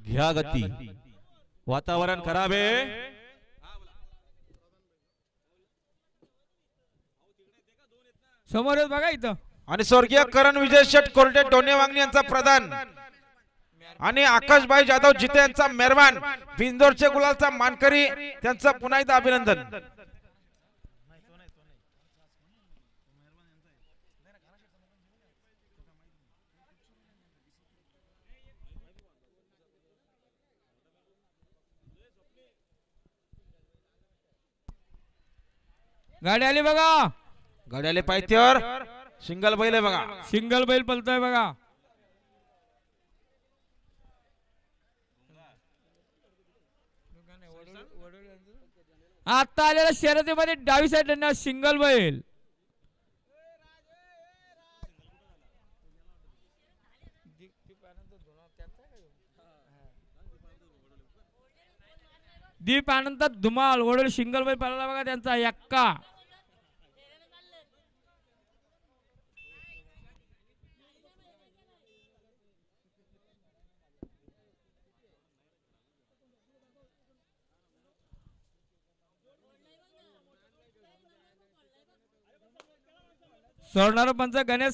घ्या गती, वातावरण खराब आहे. समोर येत बघा इथं. आणि स्वर्गीय करण विजय शेठ कोरडे डोने वांगणी यांचा प्रधान आणि आकाशभाई जाधव जिते यांचा मेहरबान, बिंदोरचे गुलालचा मानकरी, त्यांचं पुन्हा एकदा अभिनंदन. गाडी आली बघा. गाडी आले पायथ्यावर, सिंगल बैल आहे बघा. सिंगल बैल पलतोय बघा. आता आलेल्या शर्यतीमध्ये डावी साईड सिंगल बैल. दीप आनंद धुमाल वडोली सिंगल बैल पळाला बघा त्यांचा एक्का. सोडणार पंच गणेश